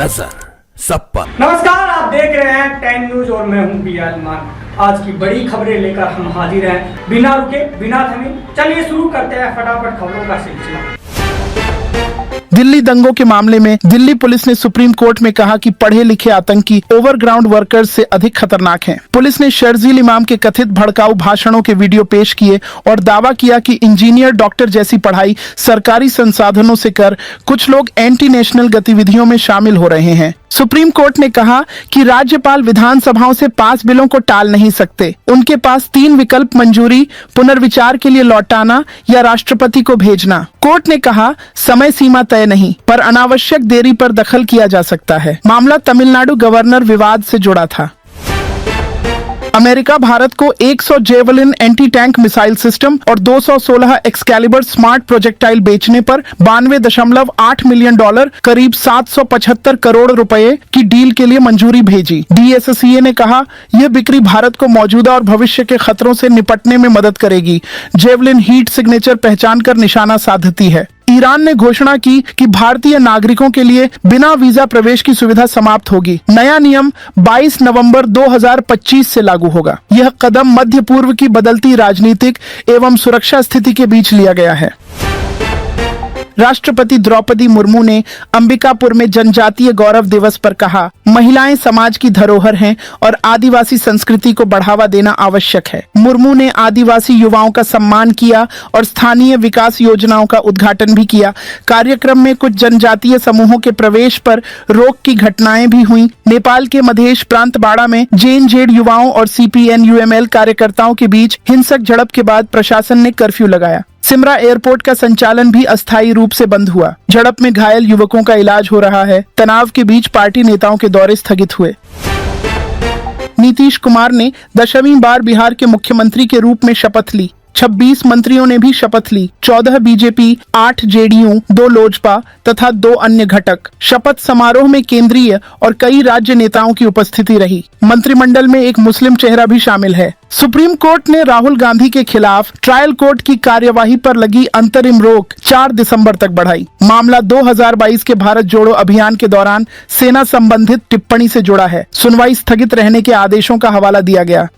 नमस्कार, आप देख रहे हैं 10 न्यूज और मैं हूं बियाल मान। आज की बड़ी खबरें लेकर हम हाजिर हैं बिना रुके बिना थमे। चलिए शुरू करते हैं फटाफट खबरों का सिलसिला। दिल्ली दंगों के मामले में दिल्ली पुलिस ने सुप्रीम कोर्ट में कहा कि पढ़े लिखे आतंकी ओवरग्राउंड वर्कर्स से अधिक खतरनाक हैं। पुलिस ने शर्जील इमाम के कथित भड़काऊ भाषणों के वीडियो पेश किए और दावा किया कि इंजीनियर डॉक्टर जैसी पढ़ाई सरकारी संसाधनों से कर कुछ लोग एंटी नेशनल गतिविधियों में शामिल हो रहे हैं। सुप्रीम कोर्ट ने कहा कि राज्यपाल विधानसभाओं से पास बिलों को टाल नहीं सकते। उनके पास 3 विकल्प मंजूरी, पुनर्विचार के लिए लौटाना या राष्ट्रपति को भेजना। कोर्ट ने कहा समय सीमा तय नहीं, पर अनावश्यक देरी पर दखल किया जा सकता है। मामला तमिलनाडु गवर्नर विवाद से जुड़ा था। अमेरिका भारत को 100 javelin anti tank missile system और 216 एक्सकैलिबर स्मार्ट प्रोजेक्टाइल बेचने पर $92.8 मिलियन करीब 775 करोड़ रुपए की डील के लिए मंजूरी भेजी। DSCA ने कहा यह बिक्री भारत को मौजूदा और भविष्य के खतरों से निपटने में मदद करेगी। जेवलिन हीट सिग्नेचर पहचान कर निशाना साधती है। ईरान ने घोषणा की कि भारतीय नागरिकों के लिए बिना वीजा प्रवेश की सुविधा समाप्त होगी। नया नियम 22 नवंबर 2025 से लागू होगा। यह कदम मध्य पूर्व की बदलती राजनीतिक एवं सुरक्षा स्थिति के बीच लिया गया है। राष्ट्रपति द्रौपदी मुर्मू ने अंबिकापुर में जनजातीय गौरव दिवस पर कहा, महिलाएं समाज की धरोहर हैं और आदिवासी संस्कृति को बढ़ावा देना आवश्यक है। मुर्मू ने आदिवासी युवाओं का सम्मान किया और स्थानीय विकास योजनाओं का उद्घाटन भी किया। कार्यक्रम में कुछ जनजातीय समूहों के प्रवेश पर रोक की घटनाएं भी हुई। नेपाल के मधेश प्रांत बाड़ा में JNZ युवाओं और CPN-UML कार्यकर्ताओं के बीच हिंसक झड़प के बाद प्रशासन ने कर्फ्यू लगाया। सिमरा एयरपोर्ट का संचालन भी अस्थायी रूप से बंद हुआ। झड़प में घायल युवकों का इलाज हो रहा है। तनाव के बीच पार्टी नेताओं के दौरे स्थगित हुए। नीतीश कुमार ने 10वीं बार बिहार के मुख्यमंत्री के रूप में शपथ ली। 26 मंत्रियों ने भी शपथ ली। 14 बीजेपी, 8 JDU, 2 लोजपा तथा 2 अन्य घटक। शपथ समारोह में केंद्रीय और कई राज्य नेताओं की उपस्थिति रही। मंत्रिमंडल में एक मुस्लिम चेहरा भी शामिल है। सुप्रीम कोर्ट ने राहुल गांधी के खिलाफ ट्रायल कोर्ट की कार्यवाही पर लगी अंतरिम रोक 4 दिसंबर तक बढ़ाई। मामला 2022 के भारत जोड़ो अभियान के दौरान सेना संबंधित टिप्पणी से जुड़ा है। सुनवाई स्थगित रहने के आदेशों का हवाला दिया गया।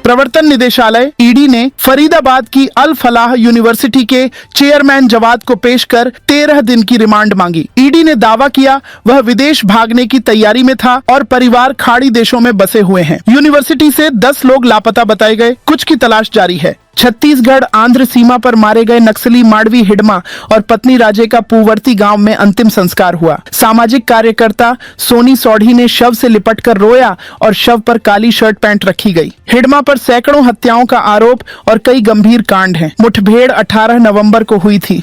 प्रवर्तन निदेशालय ED ने फरीदाबाद की अल फलाह यूनिवर्सिटी के चेयरमैन जवाद को पेश कर 13 दिन की रिमांड मांगी। ED ने दावा किया वह विदेश भागने की तैयारी में था और परिवार खाड़ी देशों में बसे हुए हैं। यूनिवर्सिटी से 10 लोग लापता बताए गए, कुछ की तलाश जारी है। छत्तीसगढ़ आंध्र सीमा पर मारे गए नक्सली माडवी हिडमा और पत्नी राजे का पूवर्ती गांव में अंतिम संस्कार हुआ। सामाजिक कार्यकर्ता सोनी सौढ़ी ने शव से लिपटकर रोया और शव पर काली शर्ट पैंट रखी गई। हिडमा पर सैकड़ों हत्याओं का आरोप और कई गंभीर कांड हैं। मुठभेड़ 18 नवंबर को हुई थी।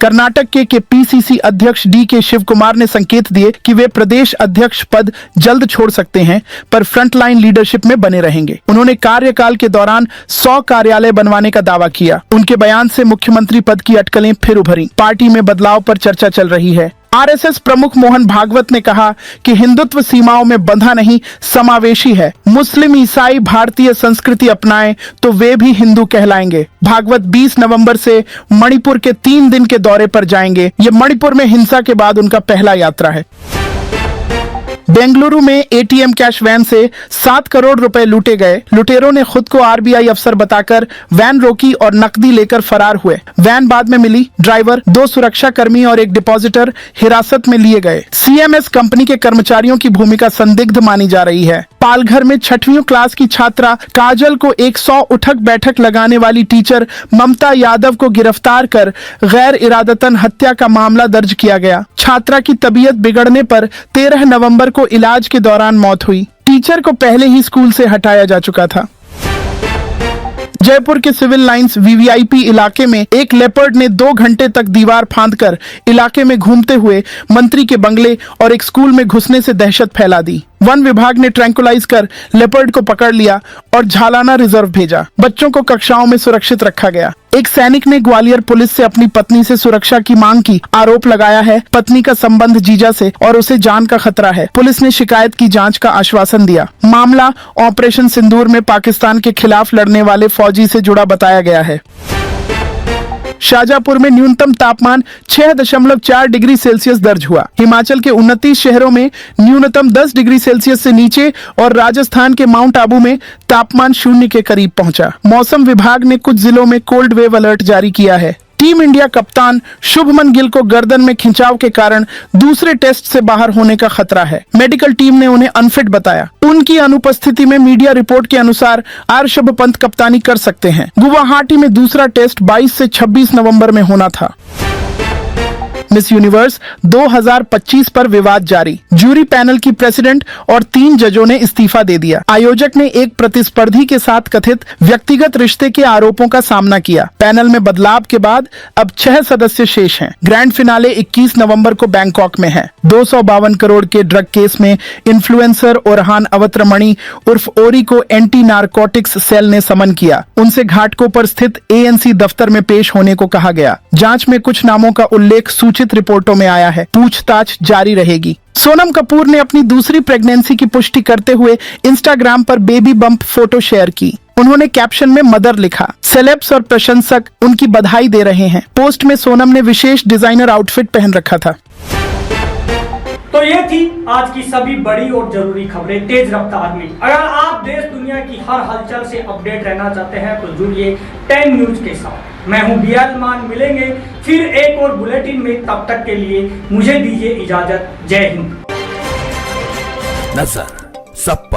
कर्नाटक के PCC अध्यक्ष DK शिव कुमार ने संकेत दिए कि वे प्रदेश अध्यक्ष पद जल्द छोड़ सकते हैं, पर फ्रंटलाइन लीडरशिप में बने रहेंगे। उन्होंने कार्यकाल के दौरान 100 कार्यालय बनवाने का दावा किया। उनके बयान से मुख्यमंत्री पद की अटकलें फिर उभरी। पार्टी में बदलाव पर चर्चा चल रही है। RSS प्रमुख मोहन भागवत ने कहा कि हिंदुत्व सीमाओं में बंधा नहीं, समावेशी है। मुस्लिम ईसाई भारतीय संस्कृति अपनाएं तो वे भी हिंदू कहलाएंगे। भागवत 20 नवंबर से मणिपुर के 3 दिन के दौरे पर जाएंगे। ये मणिपुर में हिंसा के बाद उनका पहला यात्रा है। बेंगलुरु में ATM कैश वैन से 7 करोड़ रुपए लूटे गए। लुटेरों ने खुद को RBI अफसर बताकर वैन रोकी और नकदी लेकर फरार हुए। वैन बाद में मिली। ड्राइवर, 2 सुरक्षा कर्मी और एक डिपॉजिटर हिरासत में लिए गए। CMS कंपनी के कर्मचारियों की भूमिका संदिग्ध मानी जा रही है। पालघर में 6वीं क्लास की छात्रा काजल को 100 उठक बैठक लगाने वाली टीचर ममता यादव को गिरफ्तार कर गैर इरादतन हत्या का मामला दर्ज किया गया। छात्रा की तबीयत बिगड़ने पर 13 नवंबर को इलाज के दौरान मौत हुई। टीचर को पहले ही स्कूल से हटाया जा चुका था। जयपुर के सिविल लाइंस VVIP इलाके में एक लेपर्ड ने 2 घंटे तक दीवार फांदकर इलाके में घूमते हुए मंत्री के बंगले और एक स्कूल में घुसने से दहशत फैला दी। वन विभाग ने ट्रैंकुलाइज कर लेपर्ड को पकड़ लिया और झालाना रिजर्व भेजा। बच्चों को कक्षाओं में सुरक्षित रखा गया। एक सैनिक ने ग्वालियर पुलिस से अपनी पत्नी से सुरक्षा की मांग की। आरोप लगाया है पत्नी का संबंध जीजा से और उसे जान का खतरा है। पुलिस ने शिकायत की जांच का आश्वासन दिया। मामला ऑपरेशन सिंदूर में पाकिस्तान के खिलाफ लड़ने वाले फौजी से जुड़ा बताया गया है। शाजापुर में न्यूनतम तापमान 6.4 डिग्री सेल्सियस दर्ज हुआ। हिमाचल के 29 शहरों में न्यूनतम 10 डिग्री सेल्सियस से नीचे और राजस्थान के माउंट आबू में तापमान 0 के करीब पहुंचा। मौसम विभाग ने कुछ जिलों में कोल्ड वेव अलर्ट जारी किया है। टीम इंडिया कप्तान शुभमन गिल को गर्दन में खिंचाव के कारण दूसरे टेस्ट से बाहर होने का खतरा है। मेडिकल टीम ने उन्हें अनफिट बताया। उनकी अनुपस्थिति में मीडिया रिपोर्ट के अनुसार ऋषभ पंत कप्तानी कर सकते हैं। गुवाहाटी में दूसरा टेस्ट 22 से 26 नवंबर में होना था। मिस यूनिवर्स 2025 पर विवाद जारी। जूरी पैनल की प्रेसिडेंट और 3 जजों ने इस्तीफा दे दिया। आयोजक ने एक प्रतिस्पर्धी के साथ कथित व्यक्तिगत रिश्ते के आरोपों का सामना किया। पैनल में बदलाव के बाद अब 6 सदस्य शेष हैं। ग्रैंड फिनाले 21 नवंबर को बैंकॉक में है। 252 करोड़ के ड्रग केस में इन्फ्लुएंसर ओरहान अवत्रमणि उर्फ ओरी को एंटी नारकोटिक्स सेल ने समन किया। उनसे घाटकोपर स्थित ANC दफ्तर में पेश होने को कहा गया। जांच में कुछ नामों का उल्लेख सूचित रिपोर्टों में आया है। पूछताछ जारी रहेगी। सोनम कपूर ने अपनी दूसरी प्रेगनेंसी की पुष्टि करते हुए इंस्टाग्राम पर बेबी बम्प फोटो शेयर की। उन्होंने कैप्शन में मदर लिखा। सेलेब्स और प्रशंसक उनकी बधाई दे रहे हैं। पोस्ट में सोनम ने विशेष डिजाइनर आउटफिट पहन रखा था। तो ये थी आज की सभी बड़ी और जरूरी खबरें तेज रफ्तार में। अगर आप देश दुनिया की हर हलचल से अपडेट रहना चाहते हैं तो जुड़िए 10 न्यूज के साथ। मैं हूं बियाल मान। मिलेंगे फिर एक और बुलेटिन में। तब तक के लिए मुझे दीजिए इजाजत। जय हिंद। नजर सब पर।